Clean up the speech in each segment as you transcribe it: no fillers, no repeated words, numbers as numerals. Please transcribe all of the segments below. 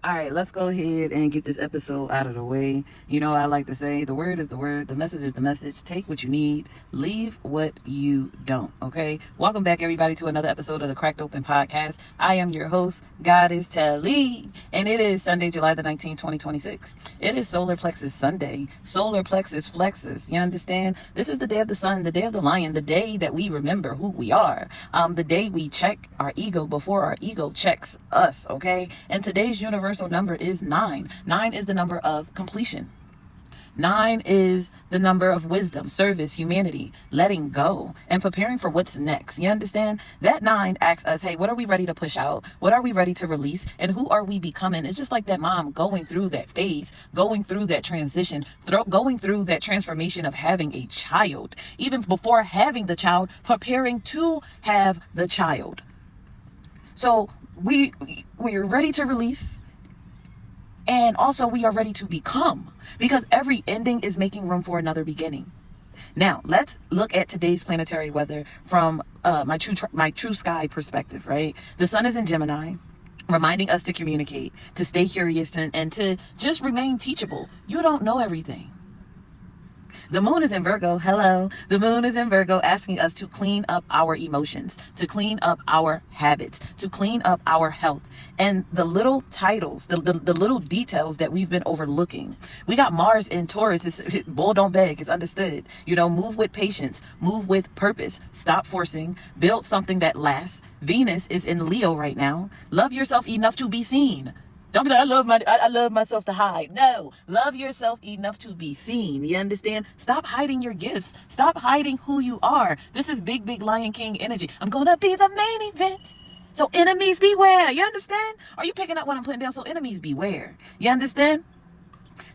All right, let's go ahead and get this episode out of the way. You know, I like to say the word is the word, the message is the message. Take what you need, leave what you don't, okay? Welcome back, everybody, to another episode of the Cracked Open Podcast. I am your host, Goddess Natalia, and it is Sunday, July the 19th, 2026. It is Solar Plexus Sunday. Solar Plexus flexus, you understand? This is the day of the sun, the day of the lion, the day that we remember who we are, the day we check our ego before our ego checks us, okay? And today's universal number is 9. 9 is the number of completion. 9 is the number of wisdom, service, humanity, letting go, and preparing for what's next. You understand? That 9 asks us, hey, what are we ready to push out? What are we ready to release? And who are we becoming? It's just like that mom going through that phase, going through that transition, going through that transformation of having a child. Even before having the child, preparing to have the child. So we're ready to release. And also we are ready to become, because every ending is making room for another beginning. Now, let's look at today's planetary weather from my true sky perspective, right? The sun is in Gemini, reminding us to communicate, to stay curious, and to just remain teachable. You don't know everything. The moon is in Virgo. Hello. The moon is in Virgo, asking us to clean up our emotions, to clean up our habits, to clean up our health, and the little titles, the little details that we've been overlooking. We got Mars in Taurus. It's, bull don't beg. It's understood. You know, move with patience, move with purpose, stop forcing, build something that lasts. Venus is in Leo right now. Love yourself enough to be seen. Don't be like, I love myself to hide. No, love yourself enough to be seen. You understand? Stop hiding your gifts. Stop hiding who you are. This is big Lion King energy. I'm going to be the main event. So enemies beware. You understand? Are you picking up what I'm putting down? So enemies beware. You understand?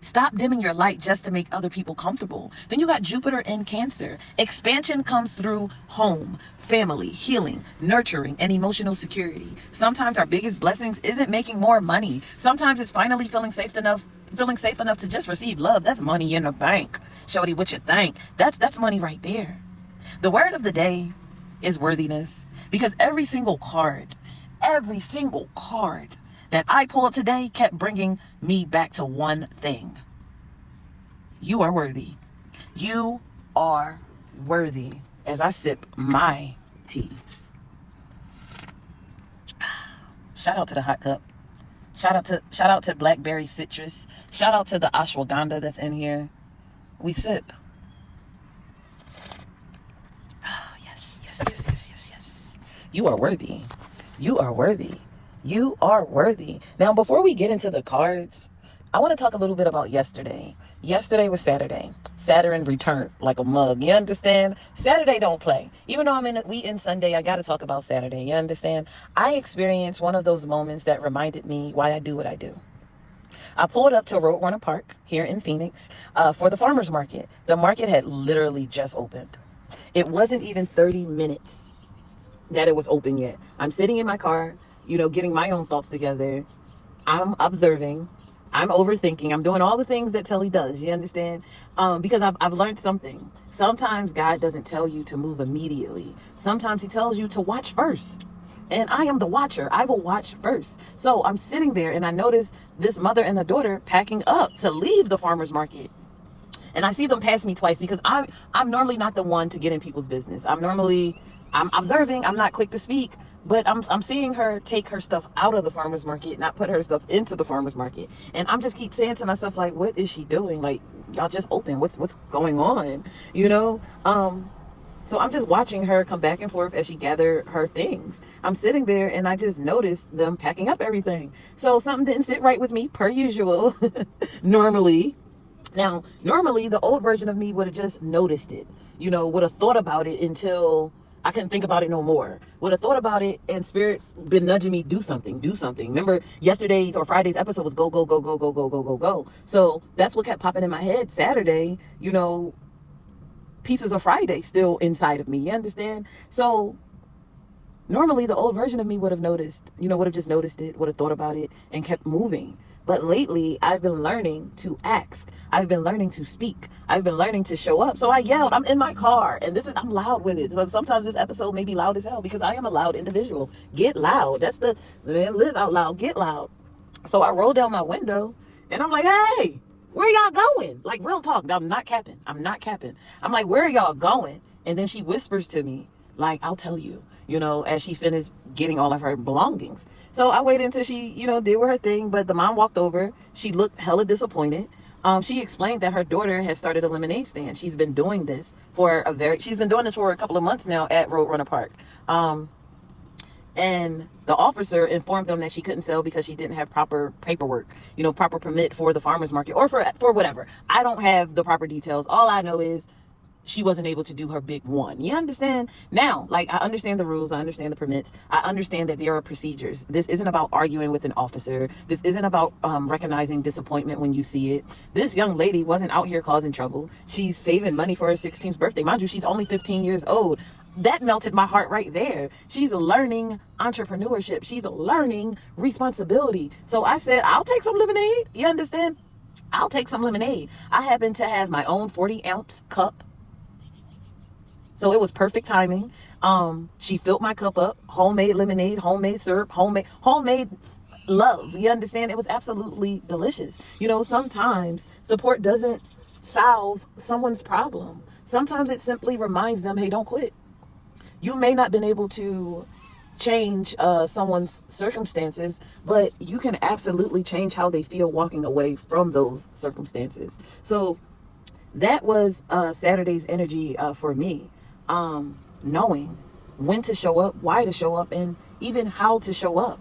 Stop dimming your light just to make other people comfortable. Then you got Jupiter in Cancer. Expansion comes through home, family, healing, nurturing, and emotional security. Sometimes our biggest blessings isn't making more money. Sometimes it's finally feeling safe enough to just receive love. That's money in the bank. Shorty, what you think? That's money right there. The word of the day is worthiness, because every single card that I pulled today kept bringing me back to one thing. You are worthy. You are worthy. As I sip my tea. Shout out to the hot cup. Shout out to blackberry citrus. Shout out to the ashwagandha that's in here. We sip. Yes. You are worthy. You are worthy. You are worthy. Now, before we get into the cards, I want to talk a little bit about yesterday. Yesterday was Saturday. Saturn returned like a mug. You understand? Saturday don't play. Even though we in Sunday, I got to talk about Saturday. You understand? I experienced one of those moments that reminded me why I do what I do. I pulled up to Roadrunner Park here in Phoenix for the farmers market. The market had literally just opened. It wasn't even 30 minutes that it was open yet. I'm sitting in my car, getting my own thoughts together. I'm observing. I'm overthinking. I'm doing all the things that Telly does. You understand? Because I've learned something. Sometimes God doesn't tell you to move immediately. Sometimes he tells you to watch first. And I am the watcher. I will watch first. So I'm sitting there and I notice this mother and the daughter packing up to leave the farmer's market. And I see them pass me twice because I'm normally not the one to get in people's business. I'm observing. I'm not quick to speak. But I'm seeing her take her stuff out of the farmer's market, not put her stuff into the farmer's market. And I'm just keep saying to myself, like, what is she doing? Like, y'all just open. What's going on? So I'm just watching her come back and forth as she gathered her things. I'm sitting there and I just noticed them packing up everything. So something didn't sit right with me, per usual, normally. Now, normally the old version of me would have just noticed it, would have thought about it until I couldn't think about it no more. Would have thought about it and spirit been nudging me, do something. Remember yesterday's or Friday's episode was go. So that's what kept popping in my head. Saturday, pieces of Friday still inside of me. You understand? So normally the old version of me would have noticed, would have just noticed it, would have thought about it and kept moving. But lately, I've been learning to ask. I've been learning to speak. I've been learning to show up. So I yelled. I'm in my car, and I'm loud with it. So sometimes this episode may be loud as hell because I am a loud individual. Get loud. That's live out loud. Get loud. So I rolled down my window and I'm like, hey, where y'all going? Like, real talk. I'm not capping. I'm like, where are y'all going? And then she whispers to me, like, I'll tell you, as she finished getting all of her belongings. So I waited until she, did her thing. But the mom walked over. She looked hella disappointed. She explained that her daughter has started a lemonade stand. She's been doing this for a couple of months now at Roadrunner Park. And the officer informed them that she couldn't sell because she didn't have proper paperwork, proper permit for the farmers market or for whatever. I don't have the proper details. All I know is she wasn't able to do her big one. You understand? Now, like, I understand the rules. I understand the permits. I understand that there are procedures. This isn't about arguing with an officer. This isn't about recognizing disappointment when you see it. This young lady wasn't out here causing trouble. She's saving money for her 16th birthday. Mind you, she's only 15 years old. That melted my heart right there. She's learning entrepreneurship. She's learning responsibility. So I said, I'll take some lemonade. You understand? I'll take some lemonade. I happen to have my own 40-ounce cup. So it was perfect timing. She filled my cup up, homemade lemonade, homemade syrup, homemade love. You understand? It was absolutely delicious. Sometimes support doesn't solve someone's problem. Sometimes it simply reminds them, hey, don't quit. You may not have been able to change someone's circumstances, but you can absolutely change how they feel walking away from those circumstances. So that was Saturday's energy for me. Knowing when to show up, why to show up, and even how to show up.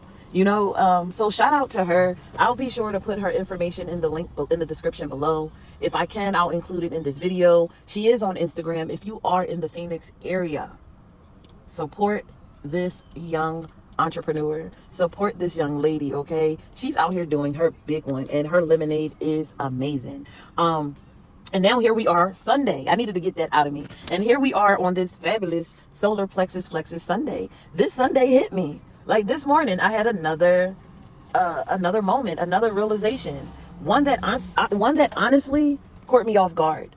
So shout out to her. I'll be sure to put her information in the link in the description below. If I can, I'll include it in this video. She is on Instagram. If you are in the Phoenix area, support this young entrepreneur. Support this young lady, okay? She's out here doing her big one, and her lemonade is amazing. And now here we are, Sunday. I needed to get that out of me. And here we are on this fabulous Solar Plexus Sunday. This Sunday hit me. Like this morning, I had another moment, another realization. One that honestly caught me off guard.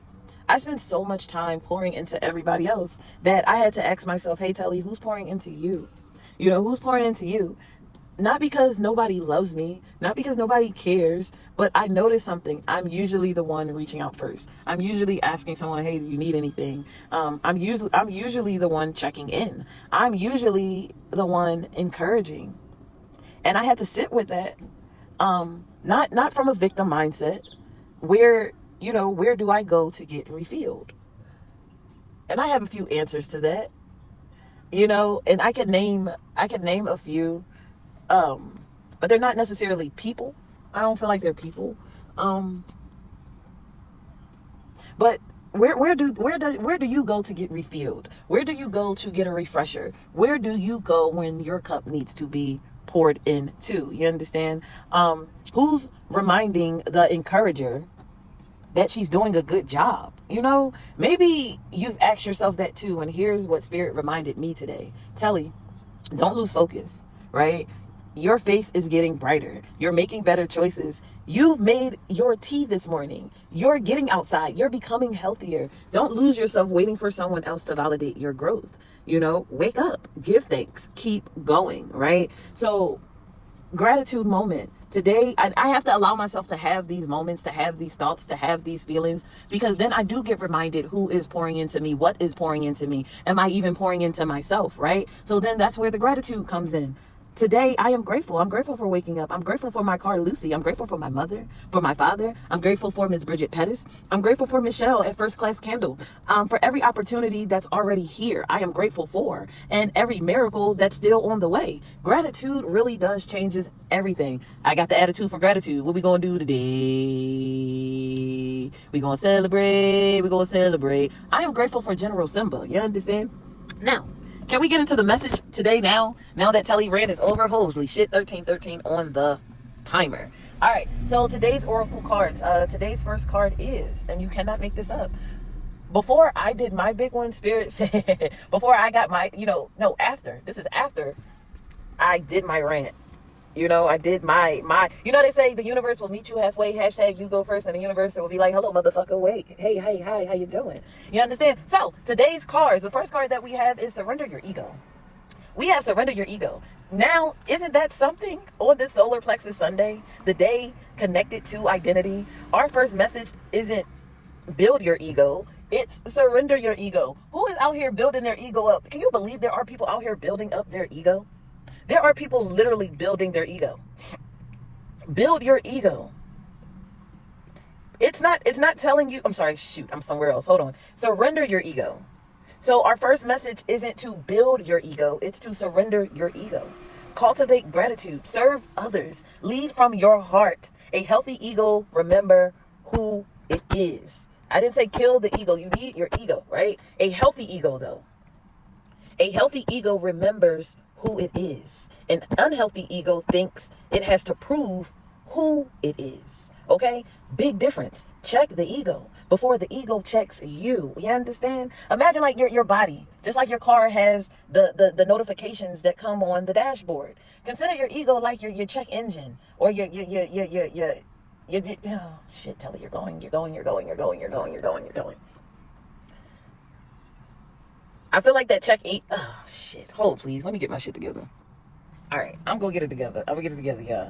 I spent so much time pouring into everybody else that I had to ask myself, hey, Telly, who's pouring into you? Who's pouring into you? Not because nobody loves me, not because nobody cares, but I noticed something. I'm usually the one reaching out first. I'm usually asking someone, hey, do you need anything? I'm usually the one checking in. I'm usually the one encouraging. And I had to sit with that. Not from a victim mindset. Where do I go to get refilled? And I have a few answers to that. And I could name a few. But they're not necessarily people. I don't feel like they're people. But where do you go to get refilled? Where do you go to get a refresher? Where do you go when your cup needs to be poured into? You understand? Who's reminding the encourager that she's doing a good job? Maybe you've asked yourself that too. And here's what Spirit reminded me today. Telly, don't lose focus, right? Your face is getting brighter. You're making better choices. You've made your tea this morning. You're getting outside. You're becoming healthier. Don't lose yourself waiting for someone else to validate your growth. Wake up, give thanks, keep going, right? So gratitude moment. Today, I have to allow myself to have these moments, to have these thoughts, to have these feelings, because then I do get reminded who is pouring into me, what is pouring into me. Am I even pouring into myself, right? So then that's where the gratitude comes in. Today, I am grateful. I'm grateful for waking up. I'm grateful for my car, Lucy. I'm grateful for my mother, for my father. I'm grateful for Miss Bridget Pettis. I'm grateful for Michelle at First Class Candle. For every opportunity that's already here, I am grateful for. And every miracle that's still on the way. Gratitude really does changes everything. I got the attitude for gratitude. What we going to do today? We going to celebrate. We going to celebrate. I am grateful for General Simba. You understand? Now, can we get into the message today now? Now that Telly Rand is over? Holy shit, 1313 on the timer. All right, so today's oracle cards. Today's first card is, and you cannot make this up. Before I did my big one, Spirit said, before I got my, after. This is after I did my rant. I did my, they say the universe will meet you halfway, hashtag you go first, and the universe will be like, hello, motherfucker, wait, hey, hi, how you doing? You understand? So, today's cards, the first card that we have is surrender your ego. We have surrender your ego. Now, isn't that something on this Solar Plexus Sunday, the day connected to identity? Our first message isn't build your ego. It's surrender your ego. Who is out here building their ego up? Can you believe there are people out here building up their ego? There are people literally building their ego. Build your ego. It's not telling you, I'm sorry, shoot, I'm somewhere else. Hold on. Surrender your ego. So our first message isn't to build your ego. It's to surrender your ego. Cultivate gratitude. Serve others. Lead from your heart. A healthy ego, remember who it is. I didn't say kill the ego. You need your ego, right? A healthy ego, though. A healthy ego remembers who it is. An unhealthy ego thinks it has to prove who it is. Okay? Big difference. Check the ego before the ego checks you. You understand? Imagine like your body, just like your car has the notifications that come on the dashboard. Consider your ego like your check engine or your oh shit, tell it you're going. I feel like that check eight. Oh shit. Hold please. Let me get my shit together. All right, I'm gonna get it together. Yeah.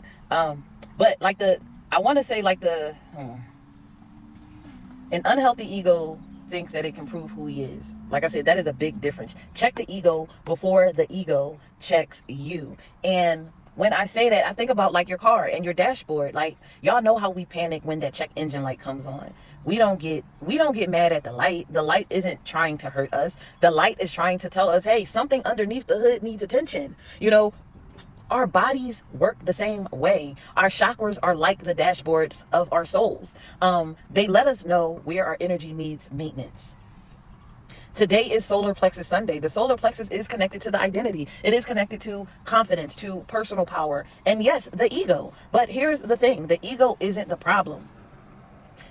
But like I want to say like an unhealthy ego thinks that it can prove who he is. Like I said, that is a big difference. Check the ego before the ego checks you. And when I say that, I think about like your car and your dashboard. Like, y'all know how we panic when that check engine light comes on. We don't get mad at the light. The light isn't trying to hurt us. The light is trying to tell us, hey, something underneath the hood needs attention. You know, our bodies work the same way. Our chakras are like the dashboards of our souls. They let us know where our energy needs maintenance. Today is Solar Plexus Sunday. The solar plexus is connected to the identity. It is connected to confidence, to personal power, and yes, the ego. But here's the thing. The ego isn't the problem.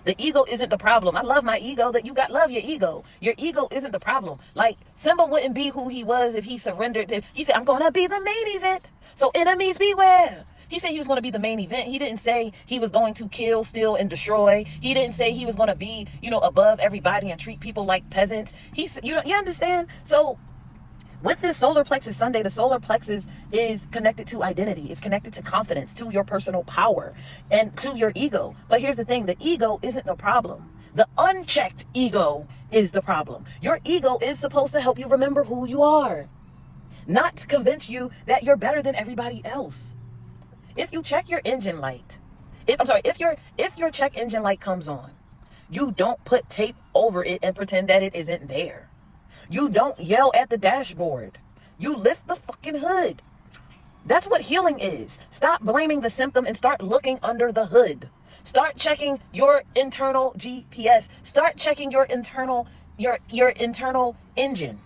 The ego isn't the problem. I love my ego. Love your ego. Your ego isn't the problem. Like, Simba wouldn't be who he was if he surrendered. He said, I'm going to be the main event. So enemies beware. He said he was going to be the main event. He didn't say he was going to kill, steal, and destroy. He didn't say he was going to be, above everybody and treat people like peasants. He said, you understand? So with this Solar Plexus Sunday, the solar plexus is connected to identity. It's connected to confidence, to your personal power, and to your ego. But here's the thing. The ego isn't the problem. The unchecked ego is the problem. Your ego is supposed to help you remember who you are, not to convince you that you're better than everybody else. If you check your engine light, if your check engine light comes on, you don't put tape over it and pretend that it isn't there. You don't yell at the dashboard. You lift the fucking hood. That's what healing is. Stop blaming the symptom and start looking under the hood. Start checking your internal GPS. Start checking your internal engine.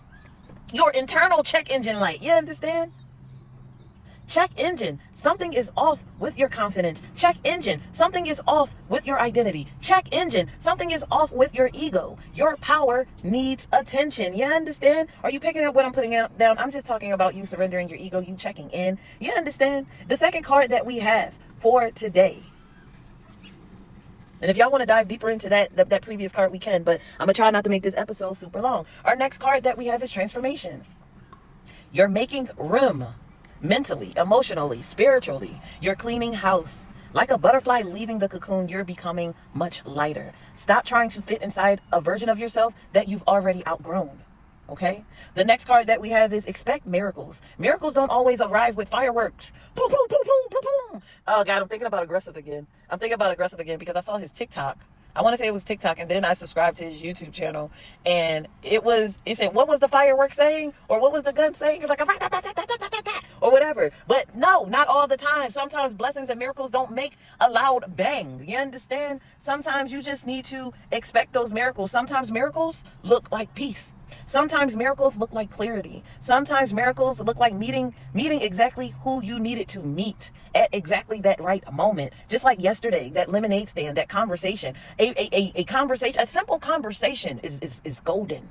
Your internal check engine light. You understand? Check engine. Something is off with your confidence. Check engine. Something is off with your identity. Check engine. Something is off with your ego. Your power needs attention. You understand? Are you picking up what I'm putting down? I'm just talking about you surrendering your ego, you checking in. You understand? The second card that we have for today. And if y'all want to dive deeper into that previous card, we can. But I'm going to try not to make this episode super long. Our next card that we have is transformation. You're making room. Mentally, emotionally, spiritually, you're cleaning house. Like a butterfly leaving the cocoon, you're becoming much lighter. Stop trying to fit inside a version of yourself that you've already outgrown. Okay? The next card that we have is expect miracles. Miracles don't always arrive with fireworks. Boom, boom, boom, boom, boom, boom. Oh, God, I'm thinking about Aggressive again. Because I saw his TikTok. I want to say it was TikTok, and then I subscribed to his YouTube channel, and it said, what was the fireworks saying? Or what was the gun saying? It was like, or whatever. But no, not all the time. Sometimes blessings and miracles don't make a loud bang. You understand? Sometimes you just need to expect those miracles. Sometimes miracles look like peace. Sometimes miracles look like clarity. Sometimes miracles look like meeting exactly who you needed to meet at exactly that right moment. Just like yesterday, that lemonade stand, that conversation, a conversation, a simple conversation is golden.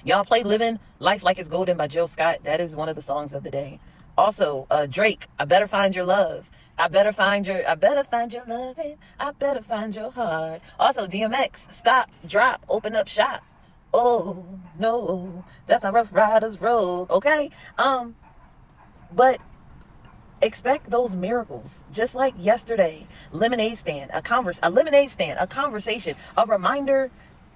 Y'all play Living Life Like It's Golden by Jill Scott. That is one of the songs of the day. Also, Drake, I Better Find Your Love. I better find your loving. I better find your heart. Also, DMX, Stop, Drop, Open Up Shop. Oh no, that's a Rough Riders Road. Okay. But expect those miracles. Just like yesterday, a lemonade stand, a conversation, a reminder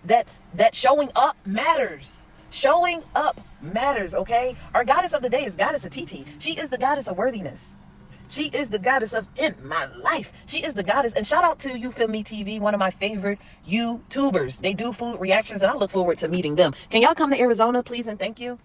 that showing up matters. Showing up matters, okay? Our goddess of the day is Goddess Atiti. She is the goddess of worthiness. She is the goddess of in my life. She is the goddess. And shout out to You Feel Me TV, one of my favorite YouTubers. They do food reactions, and I look forward to meeting them. Can y'all come to Arizona, please, and thank you?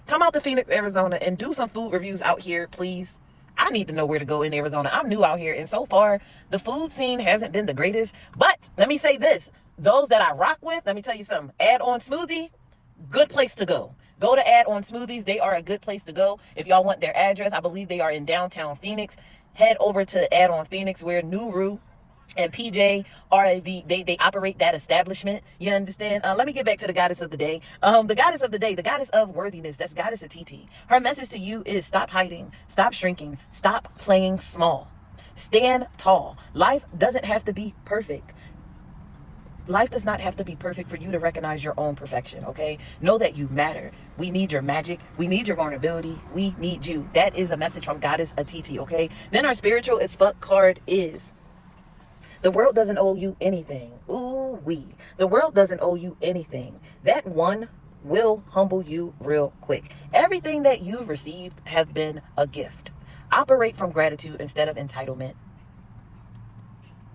Come out to Phoenix, Arizona, and do some food reviews out here, please. I need to know where to go in Arizona. I'm new out here, and so far, the food scene hasn't been the greatest. But let me say this. Those that I rock with, let me tell you something. Add On Smoothie, good place to go. Go to Add On Smoothies. They are a good place to go. If y'all want their address, I believe they are in downtown Phoenix. Head over to Add On Phoenix, where Nuru and PJ are they operate that establishment. You understand? Let me get back to the goddess of the day. The goddess of the day, the goddess of worthiness. That's Goddess Atiti. Her message to you is stop hiding, stop shrinking, stop playing small. Stand tall. Life doesn't have to be perfect. Life does not have to be perfect for you to recognize your own perfection, okay? Know that you matter. We need your magic. We need your vulnerability. We need you. That is a message from Goddess Atiti, okay? Then our spiritual as fuck card is, the world doesn't owe you anything. Ooh wee. The world doesn't owe you anything. That one will humble you real quick. Everything that you've received have been a gift. Operate from gratitude instead of entitlement.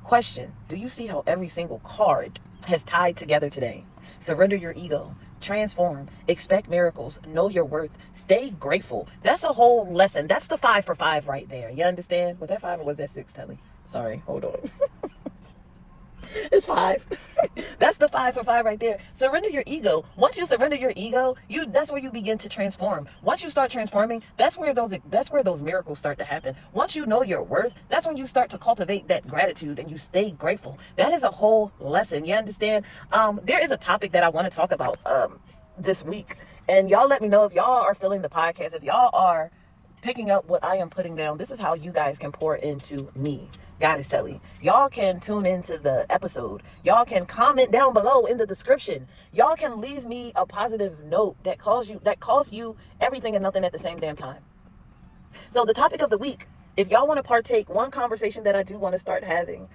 Question, do you see how every single card has tied together today? Surrender your ego. Transform. Expect miracles. Know your worth. Stay grateful. That's a whole lesson. That's the 5 for 5 right there. You understand? Was that 5 or was that 6, Telly? Sorry, hold on. It's 5. That's the 5 for 5 right there. Surrender your ego. Once you surrender your ego, that's where you begin to transform. Once you start transforming, that's where those miracles start to happen. Once you know your worth, that's when you start to cultivate that gratitude and you stay grateful. That is a whole lesson. You understand? There is a topic that I want to talk about this week, and y'all let me know if y'all are feeling the podcast, if y'all are picking up what I am putting down. This is how you guys can pour into me, Goddess Telly. Y'all can tune into the episode. Y'all can comment down below in the description. Y'all can leave me a positive note that calls you everything and nothing at the same damn time. So the topic of the week, if y'all want to partake, one conversation that I do want to start having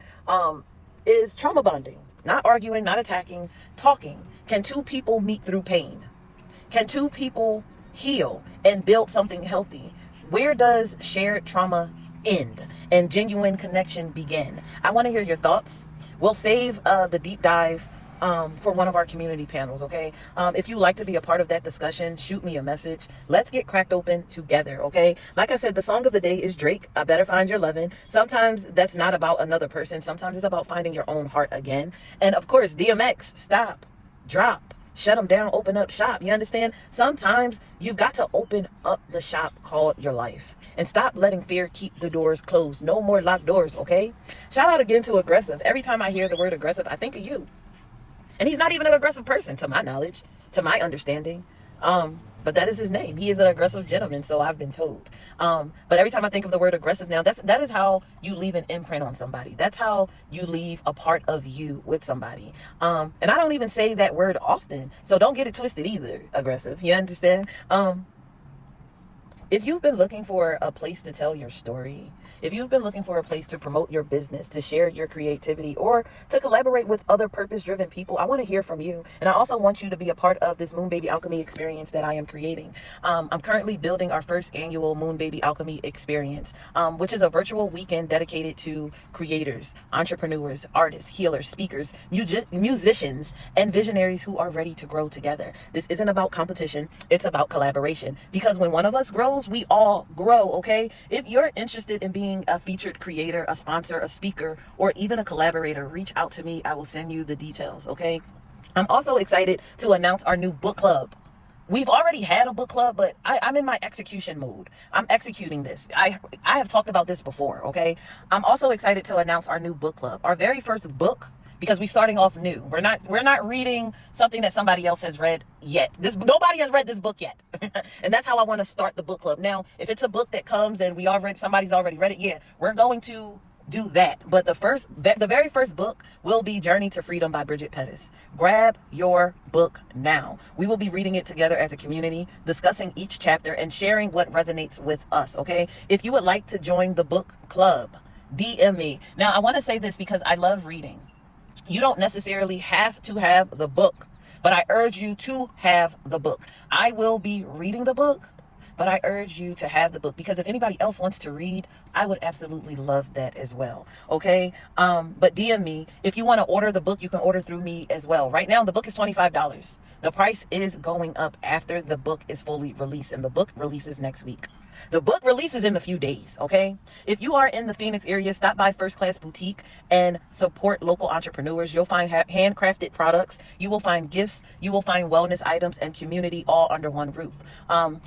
is trauma bonding. Not arguing, not attacking, talking. Can two people meet through pain? Can two people heal and build something healthy? Where does shared trauma end and genuine connection begin? I want to hear your thoughts. We'll save the deep dive for one of our community panels, okay? If you like to be a part of that discussion, shoot me a message. Let's get cracked open together, okay? Like I said, the song of the day is Drake, I Better Find Your Lovin'. Sometimes that's not about another person. Sometimes it's about finding your own heart again. And of course, DMX, stop, drop, shut them down, open up shop. You understand? Sometimes you've got to open up the shop called your life and stop letting fear keep the doors closed. No more locked doors, okay? Shout out again to Aggressive. Every time I hear the word aggressive, I think of you. And he's not even an aggressive person, to my knowledge, to my understanding. But that is his name. He is an aggressive gentleman, so I've been told. But every time I think of the word aggressive now, that is how you leave an imprint on somebody. That's how you leave a part of you with somebody. And I don't even say that word often, so don't get it twisted either, aggressive. You understand? If you've been looking for a place to tell your story, if you've been looking for a place to promote your business, to share your creativity, or to collaborate with other purpose-driven people, I want to hear from you. And I also want you to be a part of this Moon Baby Alchemy experience that I am creating. I'm currently building our first annual Moon Baby Alchemy experience, which is a virtual weekend dedicated to creators, entrepreneurs, artists, healers, speakers, musicians, and visionaries who are ready to grow together. This isn't about competition. It's about collaboration. Because when one of us grows, we all grow, okay? If you're interested in being a featured creator, a sponsor, a speaker, or even a collaborator, reach out to me. I will send you the details, okay? I'm also excited to announce our new book club. We've already had a book club, but I'm in my execution mode. I'm executing this. I have talked about this before, okay? I'm also excited to announce our new book club. Our very first book, because we're starting off new. We're not reading something that somebody else has read yet. Nobody has read this book yet. And that's how I want to start the book club. Now, if it's a book that comes and somebody's already read it, yeah, we're going to do that. But the very first book will be Journey to Freedom by Bridget Pettis. Grab your book now. We will be reading it together as a community, discussing each chapter and sharing what resonates with us, okay? If you would like to join the book club, DM me. Now, I want to say this because I love reading. You don't necessarily have to have the book, but I urge you to have the book. I will be reading the book, but I urge you to have the book, because if anybody else wants to read, I would absolutely love that as well. Okay. But DM me. If you want to order the book, you can order through me as well. Right now, the book is $25. The price is going up after the book is fully released, and the book releases next week. The book releases in a few days, okay? If you are in the Phoenix area, stop by First Class Boutique and support local entrepreneurs. You'll find handcrafted products. You will find gifts. You will find wellness items and community all under one roof.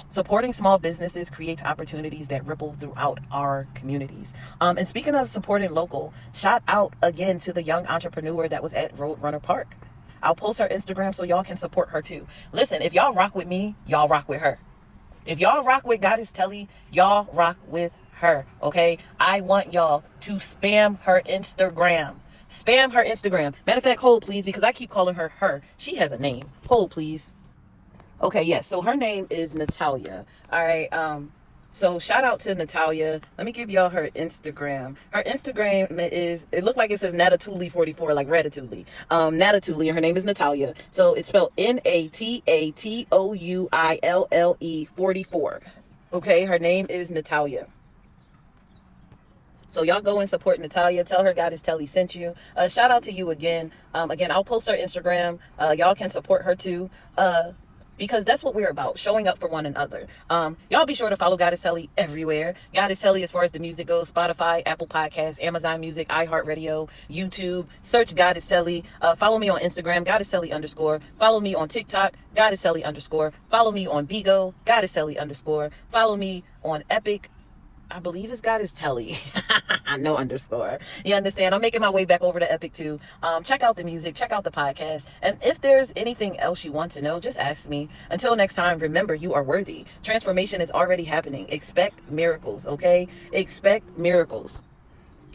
Supporting small businesses creates opportunities that ripple throughout our communities. And speaking of supporting local, shout out again to the young entrepreneur that was at Roadrunner Park. I'll post her Instagram so y'all can support her too. Listen, if y'all rock with me, y'all rock with her. If y'all rock with Goddess Telly, y'all rock with her, okay? I want y'all to spam her Instagram. Spam her Instagram. Matter of fact, hold please, because I keep calling her her. She has a name. Hold please. Okay, yes. So her name is Natalia. All right. So shout out to Natalia. Let me give y'all her Instagram. Her Instagram is, it looked like it says Natalie 44, like Ratatouille. Natalie, and her name is Natalia. So it's spelled Nataouille 44. Okay, her name is Natalia. So y'all go and support Natalia. Tell her Goddess Telly sent you. Shout out to you again. Again, I'll post her Instagram. Y'all can support her too. Because that's what we're about, showing up for one another. Y'all be sure to follow Goddess Telly everywhere. Goddess Telly, as far as the music goes, Spotify, Apple Podcasts, Amazon Music, iHeartRadio, YouTube. Search Goddess Telly. Follow me on Instagram, Goddess Telly _. Follow me on TikTok, Goddess Telly _. Follow me on Bigo, Goddess Telly _. Follow me on Epic. I believe it's Goddess Telly. No underscore. You understand? I'm making my way back over to Epic too. Check out the music. Check out the podcast. And if there's anything else you want to know, just ask me. Until next time, remember, you are worthy. Transformation is already happening. Expect miracles, okay? Expect miracles.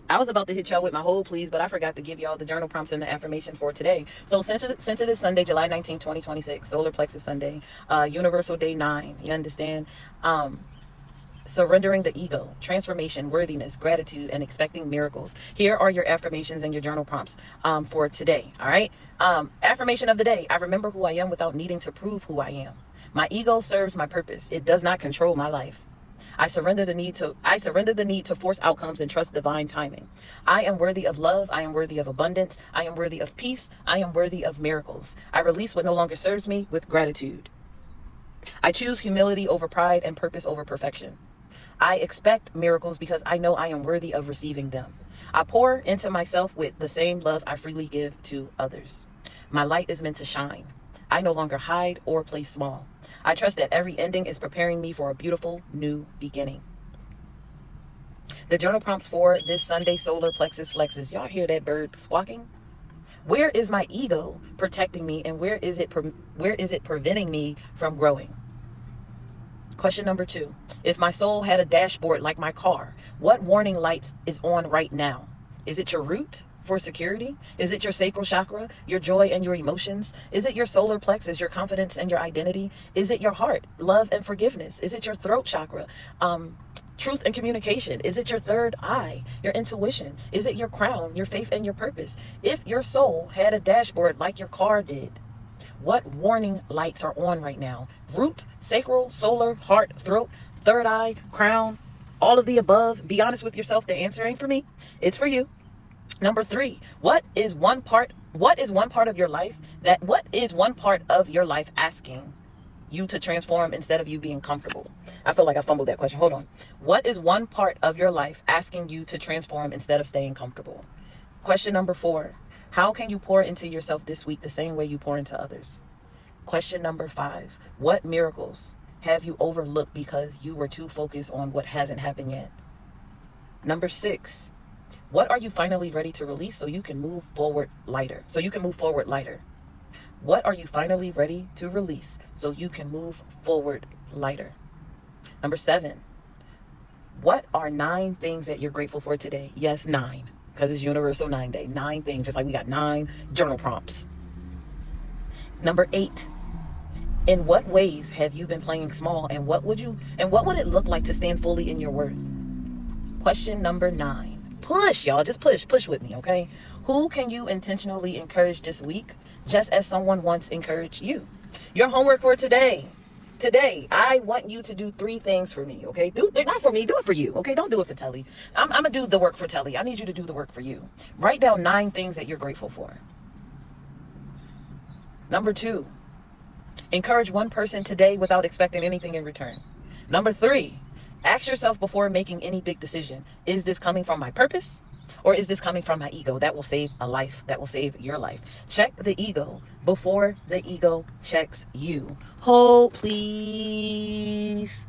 I was about to hit y'all with my whole please, but I forgot to give y'all the journal prompts and the affirmation for today. So since it is Sunday, July 19, 2026, Solar Plexus Sunday, Universal Day 9, you understand? Surrendering the ego, transformation, worthiness, gratitude, and expecting miracles. Here are your affirmations and your journal prompts for today. All right. Affirmation of the day. I remember who I am without needing to prove who I am. My ego serves my purpose. It does not control my life. I surrender the need to force outcomes and trust divine timing. I am worthy of love. I am worthy of abundance. I am worthy of peace. I am worthy of miracles. I release what no longer serves me with gratitude. I choose humility over pride and purpose over perfection. I expect miracles because I know I am worthy of receiving them. I pour into myself with the same love I freely give to others. My light is meant to shine. I no longer hide or play small. I trust that every ending is preparing me for a beautiful new beginning. The journal prompts for this Sunday, Solar Plexus Flexus. Y'all hear that bird squawking? Where is my ego protecting me, and where is it preventing me from growing? Question number 2. If my soul had a dashboard like my car, what warning lights is on right now? Is it your root for security? Is it your sacral chakra, your joy and your emotions? Is it your solar plexus, your confidence and your identity? Is it your heart, love and forgiveness? Is it your throat chakra, truth and communication? Is it your third eye, your intuition? Is it your crown, your faith and your purpose? If your soul had a dashboard like your car did, what warning lights are on right now? Root, sacral, solar, heart, throat, third eye, crown, all of the above. Be honest with yourself. The answer ain't for me. It's for you. Number 3, what is one part of your life asking you to transform instead of you being comfortable? I feel like I fumbled that question. Hold on. What is one part of your life asking you to transform instead of staying comfortable? Question number 4. How can you pour into yourself this week the same way you pour into others? Question number 5. What miracles have you overlooked because you were too focused on what hasn't happened yet? Number 6. What are you finally ready to release so you can move forward lighter? What are you finally ready to release so you can move forward lighter? Number 7. What are 9 things that you're grateful for today? Yes, 9, because it's Universal 9 Day. 9 things, just like we got 9 journal prompts. Number 8. In what ways have you been playing small, and what would it look like to stand fully in your worth? Question number 9. Push, y'all. Just push with me, okay? Who can you intentionally encourage this week, just as someone once encouraged you? Your homework for today. Today, I want you to do 3 things for me, okay? Not for me, do it for you, okay? Don't do it for Telly. I'm going to do the work for Telly. I need you to do the work for you. Write down 9 things that you're grateful for. Number 2, encourage one person today without expecting anything in return. Number 3, ask yourself before making any big decision, is this coming from my purpose? Or is this coming from my ego? That will save a life. That will save your life. Check the ego before the ego checks you. Hold, please.